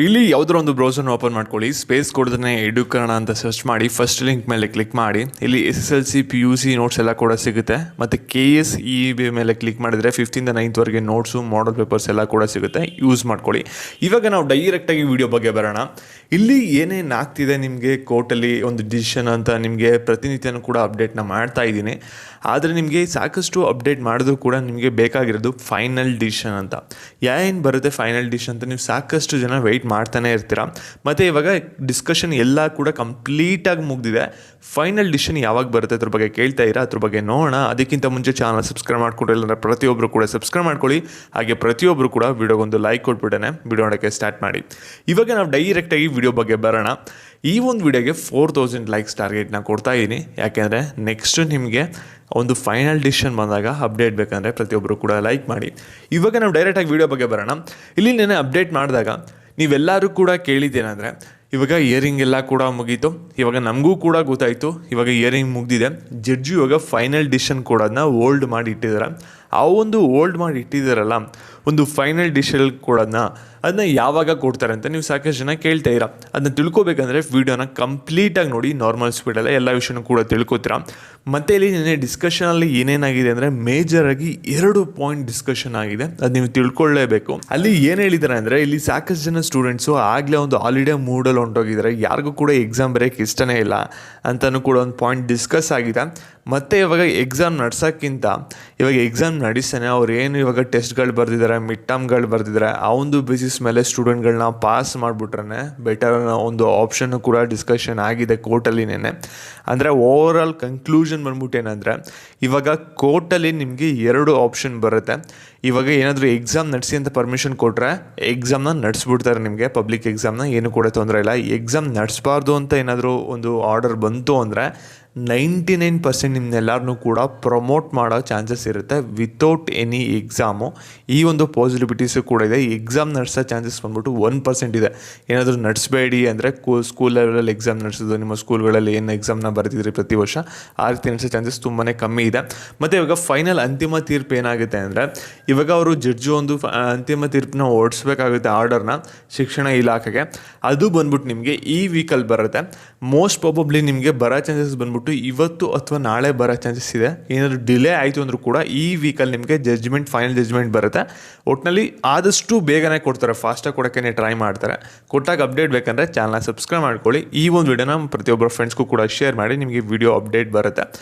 ಇಲ್ಲಿ ಯಾವುದೋ ಒಂದು ಬ್ರೌಸರ್ನ ಓಪನ್ ಮಾಡ್ಕೊಳ್ಳಿ. ಸ್ಪೇಸ್ ಕೊಡದೇ ಎಡುಕರಣ ಅಂತ ಸರ್ಚ್ ಮಾಡಿ ಫಸ್ಟ್ ಲಿಂಕ್ ಮೇಲೆ ಕ್ಲಿಕ್ ಮಾಡಿ. ಇಲ್ಲಿ SSLC PUC ನೋಟ್ಸ್ ಎಲ್ಲ ಕೂಡ ಸಿಗುತ್ತೆ. ಮತ್ತು KSEB ಮೇಲೆ ಕ್ಲಿಕ್ ಮಾಡಿದರೆ 5th 9th ವರೆಗೆ ನೋಟ್ಸು ಮಾಡಲ್ ಪೇಪರ್ಸ್ ಎಲ್ಲ ಕೂಡ ಸಿಗುತ್ತೆ. ಯೂಸ್ ಮಾಡ್ಕೊಳ್ಳಿ. ಇವಾಗ ನಾವು ಡೈರೆಕ್ಟಾಗಿ ವಿಡಿಯೋ ಬಗ್ಗೆ ಬರೋಣ. ಇಲ್ಲಿ ಏನೇನು ಆಗ್ತಿದೆ ನಿಮಗೆ ಕೋರ್ಟಲ್ಲಿ ಒಂದು ಡಿಸಿಷನ್ ಅಂತ ನಿಮಗೆ ಪ್ರತಿನಿತ್ಯನೂ ಕೂಡ ಅಪ್ಡೇಟ್ನ ಮಾಡ್ತಾ ಇದ್ದೀನಿ. ಆದರೆ ನಿಮಗೆ ಸಾಕಷ್ಟು ಅಪ್ಡೇಟ್ ಮಾಡಿದ್ರು ಕೂಡ ನಿಮಗೆ ಬೇಕಾಗಿರೋದು ಫೈನಲ್ ಡಿಸಿಷನ್ ಅಂತ. ಏನು ಬರುತ್ತೆ ಫೈನಲ್ ಡಿಸಿಷನ್ ಅಂತ ನೀವು ಸಾಕಷ್ಟು ಜನ ವೆಯ್ಟ್ ಮಾಡ್ತಾನೆ ಇರ್ತೀರ. ಮತ್ತು ಇವಾಗ ಡಿಸ್ಕಷನ್ ಎಲ್ಲ ಕೂಡ ಕಂಪ್ಲೀಟಾಗಿ ಮುಗಿದಿದೆ. ಫೈನಲ್ ಡಿಸಿಷನ್ ಯಾವಾಗ ಬರುತ್ತೆ ಅದ್ರ ಬಗ್ಗೆ ಕೇಳ್ತಾ ಇರಾ, ಅದ್ರ ಬಗ್ಗೆ ನೋಡೋಣ. ಅದಕ್ಕಿಂತ ಮುಂಚೆ ಚಾನಲ್ ಸಬ್ಸ್ಕ್ರೈಬ್ ಮಾಡ್ಕೊಂಡಿಲ್ಲ ಪ್ರತಿಯೊಬ್ಬರು ಕೂಡ ಸಬ್ಸ್ಕ್ರೈಬ್ ಮಾಡ್ಕೊಳ್ಳಿ. ಹಾಗೆ ಪ್ರತಿಯೊಬ್ಬರು ಕೂಡ ವಿಡಿಯೋಗೊಂದು ಲೈಕ್ ಕೊಟ್ಬಿಟ್ಟೆ ವಿಡಿಯೋ ನೋಡೋಕ್ಕೆ ಸ್ಟಾರ್ಟ್ ಮಾಡಿ. ಇವಾಗ ನಾವು ಡೈರೆಕ್ಟಾಗಿ ವಿಡಿಯೋ ಬಗ್ಗೆ ಬರೋಣ. ಈ ಒಂದು ವಿಡಿಯೋಗೆ 4000 ಲೈಕ್ಸ್ ಟಾರ್ಗೆಟ್ನ ಕೊಡ್ತಾ ಇದ್ದೀನಿ. ಯಾಕೆಂದರೆ ನೆಕ್ಸ್ಟ್ ನಿಮಗೆ ಒಂದು ಫೈನಲ್ ಡಿಸಿಷನ್ ಬಂದಾಗ ಅಪ್ಡೇಟ್ ಬೇಕಂದರೆ ಪ್ರತಿಯೊಬ್ಬರು ಕೂಡ ಲೈಕ್ ಮಾಡಿ. ಇವಾಗ ನಾವು ಡೈರೆಕ್ಟಾಗಿ ವಿಡಿಯೋ ಬಗ್ಗೆ ಬರೋಣ. ಇಲ್ಲಿ ನೆನೆ ಅಪ್ಡೇಟ್ ಮಾಡಿದಾಗ ನೀವೆಲ್ಲರೂ ಕೂಡ ಕೇಳಿದ್ದೇನೆಂದರೆ ಇವಾಗ ಇಯರಿಂಗ್ ಎಲ್ಲ ಕೂಡ ಮುಗೀತು. ಇವಾಗ ನಮಗೂ ಕೂಡ ಗೊತ್ತಾಯಿತು ಇವಾಗ ಇಯರಿಂಗ್ ಮುಗಿದಿದೆ. ಜಡ್ಜು ಇವಾಗ ಫೈನಲ್ ಡಿಸಿಷನ್ ಕೊಡೋದನ್ನ ಹೋಲ್ಡ್ ಮಾಡಿ ಇಟ್ಟಿದ್ದಾರೆ. ಆ ಒಂದು ಹೋಲ್ಡ್ ಮಾಡಿ ಇಟ್ಟಿದ್ದಾರಲ್ಲ ಒಂದು ಫೈನಲ್ ಡಿಸಿಷನ್ ಕೊಡೋದನ್ನ ಅದನ್ನ ಯಾವಾಗ ಕೊಡ್ತಾರೆ ಅಂತ ನೀವು ಸಾಕಷ್ಟು ಜನ ಕೇಳ್ತಾ ಇರ. ಅದನ್ನ ತಿಳ್ಕೊಬೇಕಂದ್ರೆ ವಿಡಿಯೋನ ಕಂಪ್ಲೀಟಾಗಿ ನೋಡಿ. ನಾರ್ಮಲ್ ಸ್ಪೀಡಲ್ಲೇ ಎಲ್ಲ ವಿಷಯನೂ ಕೂಡ ತಿಳ್ಕೊತೀರಾ. ಮತ್ತು ಇಲ್ಲಿ ನೆನ್ನೆ ಡಿಸ್ಕಷನಲ್ಲಿ ಏನೇನಾಗಿದೆ ಅಂದರೆ ಮೇಜರಾಗಿ 2 ಪಾಯಿಂಟ್ ಡಿಸ್ಕಷನ್ ಆಗಿದೆ. ಅದು ನೀವು ತಿಳ್ಕೊಳ್ಳೇಬೇಕು. ಅಲ್ಲಿ ಏನು ಹೇಳಿದ್ದಾರೆ ಅಂದರೆ ಇಲ್ಲಿ ಸಾಕಷ್ಟು ಜನ ಸ್ಟೂಡೆಂಟ್ಸು ಆಗಲೇ ಒಂದು ಹಾಲಿಡೇ ಮೂಡಲ್ಲಿ ಹೊಂಟೋಗಿದ್ದಾರೆ. ಯಾರಿಗೂ ಕೂಡ ಎಕ್ಸಾಮ್ ಬರೆಯೋಕ್ಕೆ ಇಷ್ಟನೇ ಇಲ್ಲ ಅಂತಲೂ ಕೂಡ ಒಂದು ಪಾಯಿಂಟ್ ಡಿಸ್ಕಸ್ ಆಗಿದೆ. ಮತ್ತು ಇವಾಗ ಎಕ್ಸಾಮ್ ನಡ್ಸೋಕ್ಕಿಂತ ಇವಾಗ ಎಕ್ಸಾಮ್ ನಡೆಸ್ತಾನೆ ಅವ್ರು ಏನು ಇವಾಗ ಟೆಸ್ಟ್ಗಳು ಬರೆದಿದ್ದಾರೆ, ಮಿಡ್ ಟರ್ಮ್ಗಳು ಬರೆದಿದ್ದಾರೆ, ಆ ಒಂದು ಬೇಸಿಸ್ ಮೇಲೆ ಸ್ಟೂಡೆಂಟ್ಗಳನ್ನ ಪಾಸ್ ಮಾಡಿಬಿಟ್ರೆ ಬೆಟರ್ ಒಂದು ಆಪ್ಷನ್ನು ಕೂಡ ಡಿಸ್ಕಷನ್ ಆಗಿದೆ ಕೋರ್ಟಲ್ಲಿ ನೆನ್ನೆ. ಅಂದರೆ ಓವರ್ ಆಲ್ ಕನ್ಕ್ಲೂಷನ್ ಬಂದ್ಬಿಟ್ಟು ಏನಂದರೆ ಇವಾಗ ಕೋರ್ಟಲ್ಲಿ ನಿಮಗೆ 2 ಆಪ್ಷನ್ ಬರುತ್ತೆ. ಇವಾಗ ಏನಾದರೂ ಎಕ್ಸಾಮ್ ನಡೆಸಿ ಅಂತ ಪರ್ಮಿಷನ್ ಕೊಟ್ಟರೆ ಎಕ್ಸಾಮ್ನ ನಡೆಸ್ಬಿಡ್ತಾರೆ. ನಿಮಗೆ ಪಬ್ಲಿಕ್ ಎಕ್ಸಾಮ್ನ ಏನೂ ಕೂಡ ತೊಂದರೆ ಇಲ್ಲ. ಎಕ್ಸಾಮ್ ನಡೆಸಬಾರ್ದು ಅಂತ ಏನಾದರೂ ಒಂದು ಆರ್ಡರ್ ಬಂತು ಅಂದರೆ 99% ನಿಮ್ಮನ್ನೆಲ್ಲರನ್ನೂ ಕೂಡ ಪ್ರಮೋಟ್ ಮಾಡೋ ಚಾನ್ಸಸ್ ಇರುತ್ತೆ ವಿತೌಟ್ ಎನಿ ಎಕ್ಸಾಮು. ಈ ಒಂದು ಪಾಸಿಬಿಲಿಟೀಸು ಕೂಡ ಇದೆ. ಎಕ್ಸಾಮ್ ನಡೆಸೋ ಚಾನ್ಸಸ್ ಬಂದ್ಬಿಟ್ಟು 1% ಇದೆ. ಏನಾದರೂ ನಡೆಸಬೇಡಿ ಅಂದರೆ ಸ್ಕೂಲ್ ಲೆವೆಲಲ್ಲಿ ಎಕ್ಸಾಮ್ ನಡೆಸೋದು, ನಿಮ್ಮ ಸ್ಕೂಲ್ಗಳಲ್ಲಿ ಏನು ಎಕ್ಸಾಮ್ನ ಬರೆದಿದ್ರಿ ಪ್ರತಿ ವರ್ಷ ಆ ರೀತಿ ನಡೆಸೋ ಚಾನ್ಸಸ್ ತುಂಬಾ ಕಮ್ಮಿ ಇದೆ. ಮತ್ತು ಇವಾಗ ಫೈನಲ್ ಅಂತಿಮ ತೀರ್ಪು ಏನಾಗುತ್ತೆ ಅಂದರೆ ಇವಾಗ ಅವರು ಜಡ್ಜು ಒಂದು ಅಂತಿಮ ತೀರ್ಪನ್ನ ಓಡಿಸ್ಬೇಕಾಗುತ್ತೆ ಆರ್ಡರ್ನ ಶಿಕ್ಷಣ ಇಲಾಖೆಗೆ. ಅದು ಬಂದ್ಬಿಟ್ಟು ನಿಮಗೆ ಈ ವೀಕಲ್ಲಿ ಬರುತ್ತೆ. ಮೋಸ್ಟ್ ಪ್ರಾಬಬ್ಲಿ ನಿಮಗೆ ಬರೋ ಚಾನ್ಸಸ್ ಬಂದ್ಬಿಟ್ಟು ಇವತ್ತು ಅಥವಾ ನಾಳೆ ಬರೋ ಚಾನ್ಸಸ್ ಇದೆ. ಏನಾದರೂ ಡಿಲೇ ಆಯಿತು ಅಂದರೂ ಕೂಡ ಈ ವೀಕಲ್ಲಿ ನಿಮಗೆ ಫೈನಲ್ ಜಡ್ಜ್ಮೆಂಟ್ ಬರುತ್ತೆ. ಒಟ್ಟಿನಲ್ಲಿ ಆದಷ್ಟು ಬೇಗನೆ ಕೊಡ್ತಾರೆ, ಫಾಸ್ಟಾಗಿ ಕೊಡೋಕ್ಕೆ ಟ್ರೈ ಮಾಡ್ತಾರೆ. ಕೊಟ್ಟಾಗ ಅಪ್ಡೇಟ್ ಬೇಕಂದರೆ ಚಾನಲ್ನ ಸಬ್ಸ್ಕ್ರೈಬ್ ಮಾಡ್ಕೊಳ್ಳಿ. ಈ ಒಂದು ವಿಡಿಯೋನ ಪ್ರತಿಯೊಬ್ಬರ ಫ್ರೆಂಡ್ಸ್ಗೂ ಕೂಡ ಶೇರ್ ಮಾಡಿ. ನಿಮಗೆ ವಿಡಿಯೋ ಅಪ್ಡೇಟ್ ಬರುತ್ತೆ.